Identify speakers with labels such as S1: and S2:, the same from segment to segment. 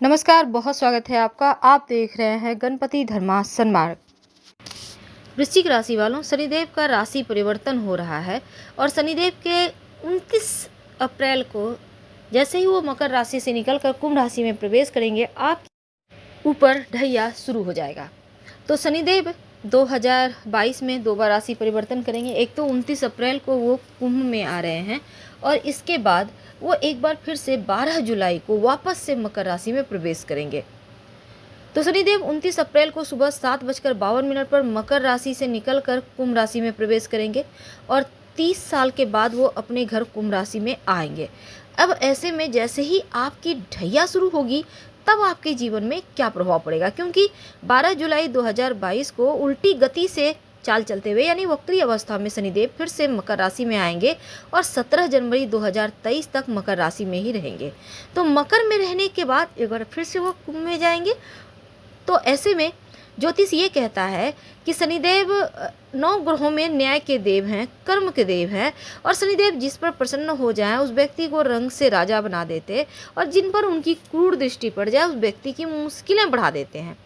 S1: नमस्कार, बहुत स्वागत है आपका। आप देख रहे हैं गणपति धर्मा सन्मार्ग। वृश्चिक राशि वालों, शनिदेव का राशि परिवर्तन हो रहा है और शनिदेव के 29 अप्रैल को जैसे ही वो मकर राशि से निकलकर कुंभ राशि में प्रवेश करेंगे, आप ऊपर ढैया शुरू हो जाएगा। तो शनिदेव 2022 में 2 बार राशि परिवर्तन करेंगे। एक तो 29 अप्रैल को वो कुंभ में आ रहे हैं और इसके बाद वो एक बार फिर से 12 जुलाई को वापस से मकर राशि में प्रवेश करेंगे। तो शनिदेव 29 अप्रैल को सुबह 7:52 पर मकर राशि से निकलकर कुंभ राशि में प्रवेश करेंगे और 30 साल के बाद वो अपने घर कुंभ राशि में आएंगे। अब ऐसे में जैसे ही आपकी ढैया शुरू होगी तब आपके जीवन में क्या प्रभाव पड़ेगा, क्योंकि 12 जुलाई 2022 को उल्टी गति से चाल चलते हुए यानी वक्री अवस्था में शनिदेव फिर से मकर राशि में आएंगे और 17 जनवरी 2023 तक मकर राशि में ही रहेंगे। तो मकर में रहने के बाद एक बार फिर से वो कुंभ में जाएंगे। तो ऐसे में ज्योतिष ये कहता है कि शनिदेव 9 ग्रहों में न्याय के देव हैं, कर्म के देव हैं और शनिदेव जिस पर प्रसन्न हो जाए उस व्यक्ति को रंग से राजा बना देते और जिन पर उनकी क्रूर दृष्टि पड़ जाए उस व्यक्ति की मुश्किलें बढ़ा देते हैं।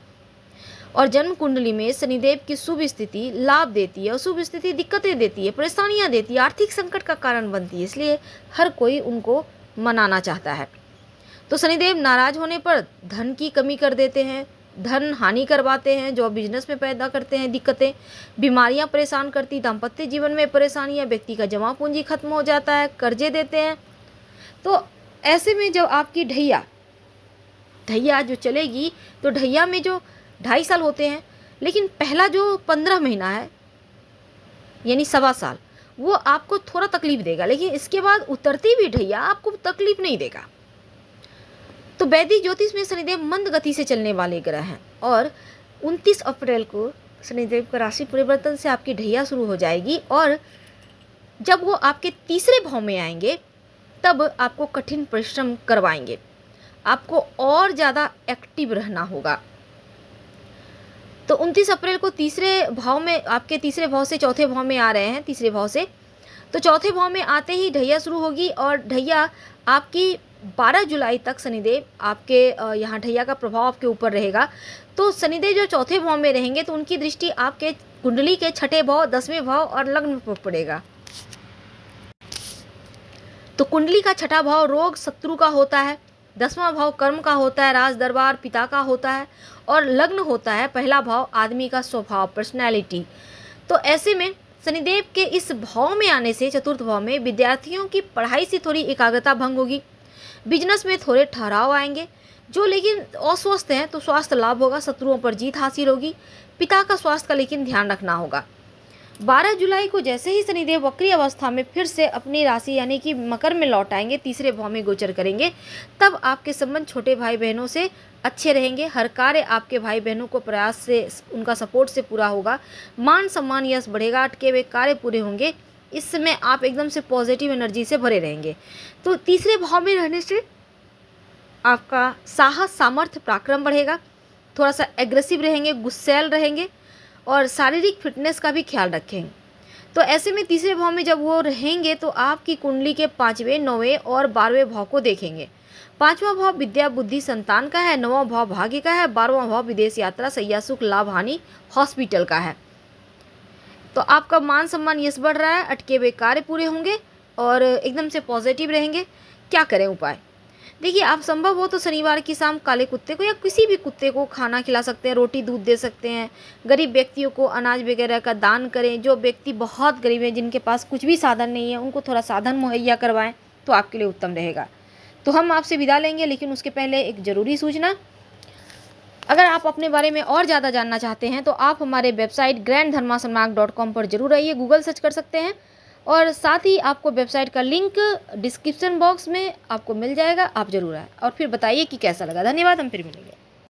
S1: और जन्म कुंडली में शनिदेव की शुभ स्थिति लाभ देती है, अशुभ स्थिति दिक्कतें देती है, परेशानियां देती है, आर्थिक संकट का कारण बनती है, इसलिए हर कोई उनको मनाना चाहता है। तो शनिदेव नाराज होने पर धन की कमी कर देते हैं, धन हानि करवाते हैं, जो बिजनेस में पैदा करते हैं दिक्कतें, बीमारियां परेशान करती, दाम्पत्य जीवन में परेशानियां, व्यक्ति का जमा पूंजी खत्म हो जाता है, कर्जे देते हैं। तो ऐसे में जब आपकी ढैया जो चलेगी तो ढैया में जो 2.5 साल होते हैं, लेकिन पहला जो 15 महीना है यानी 1.25 साल वो आपको थोड़ा तकलीफ देगा, लेकिन इसके बाद उतरती भी ढैया आपको तकलीफ नहीं देगा। तो वैदिक ज्योतिष में शनिदेव मंद गति से चलने वाले ग्रह हैं और 29 अप्रैल को शनिदेव का राशि परिवर्तन से आपकी ढैया शुरू हो जाएगी और जब वो आपके तीसरे भाव में आएंगे तब आपको कठिन परिश्रम करवाएंगे, आपको और ज़्यादा एक्टिव रहना होगा। तो 29 अप्रैल को तीसरे भाव में, आपके तीसरे भाव से चौथे भाव में आ रहे हैं, तीसरे भाव से तो चौथे भाव में आते ही ढैया शुरू होगी और ढैया आपकी 12 जुलाई तक शनिदेव आपके यहाँ ढैया का प्रभाव आपके ऊपर रहेगा। तो शनिदेव जो चौथे भाव में रहेंगे तो उनकी दृष्टि आपके कुंडली के 6ठे भाव, 10वें भाव और लग्न पर पड़ेगा। तो कुंडली का 6ठा भाव रोग शत्रु का होता है, 10वां भाव कर्म का होता है, राज दरबार पिता का होता है और लग्न होता है पहला भाव आदमी का स्वभाव, पर्सनैलिटी। तो ऐसे में शनिदेव के इस भाव में आने से चतुर्थ भाव में विद्यार्थियों की पढ़ाई से थोड़ी एकाग्रता भंग होगी, बिजनेस में थोड़े ठहराव आएंगे, जो लेकिन अस्वस्थ हैं तो स्वास्थ्य लाभ होगा, शत्रुओं पर जीत हासिल होगी, पिता का स्वास्थ्य का लेकिन ध्यान रखना होगा। 12 जुलाई को जैसे ही शनिदेव वक्री अवस्था में फिर से अपनी राशि यानी कि मकर में लौट आएंगे, तीसरे भाव में गोचर करेंगे, तब आपके संबंध छोटे भाई बहनों से अच्छे रहेंगे। हर कार्य आपके भाई बहनों को प्रयास से, उनका सपोर्ट से पूरा होगा, मान सम्मान यश बढ़ेगा, अटके हुए कार्य पूरे होंगे। इस समय आप एकदम से पॉजिटिव एनर्जी से भरे रहेंगे। तो तीसरे भाव में रहने से आपका साहस, सामर्थ्य, पराक्रम बढ़ेगा, थोड़ा सा एग्रेसिव रहेंगे, गुस्सैल रहेंगे और शारीरिक फिटनेस का भी ख्याल रखेंगे। तो ऐसे में तीसरे भाव में जब वो रहेंगे तो आपकी कुंडली के 5वें, 9वें और 12वें भाव को देखेंगे। 5वां भाव विद्या बुद्धि संतान का है, 9वां भाव भाग्य का है, 12वां भाव विदेश यात्रा, सैया सुख, लाभ हानि, हॉस्पिटल का है। तो आपका मान सम्मान यश बढ़ रहा है, अटके हुए कार्य पूरे होंगे और एकदम से पॉजिटिव रहेंगे। क्या करें उपाय? देखिए, आप संभव हो तो शनिवार की शाम काले कुत्ते को या किसी भी कुत्ते को खाना खिला सकते हैं, रोटी दूध दे सकते हैं, गरीब व्यक्तियों को अनाज वगैरह का दान करें। जो व्यक्ति बहुत गरीब हैं, जिनके पास कुछ भी साधन नहीं है, उनको थोड़ा साधन मुहैया करवाएं तो आपके लिए उत्तम रहेगा। तो हम आपसे विदा लेंगे, लेकिन उसके पहले एक ज़रूरी सूचना, अगर आप अपने बारे में और ज़्यादा जानना चाहते हैं तो आप हमारे वेबसाइट grandharmasonmark.com पर जरूर आइए, गूगल सर्च कर सकते हैं और साथ ही आपको वेबसाइट का लिंक डिस्क्रिप्शन बॉक्स में आपको मिल जाएगा, आप जरूर आए और फिर बताइए कि कैसा लगा। धन्यवाद, हम फिर मिलेंगे।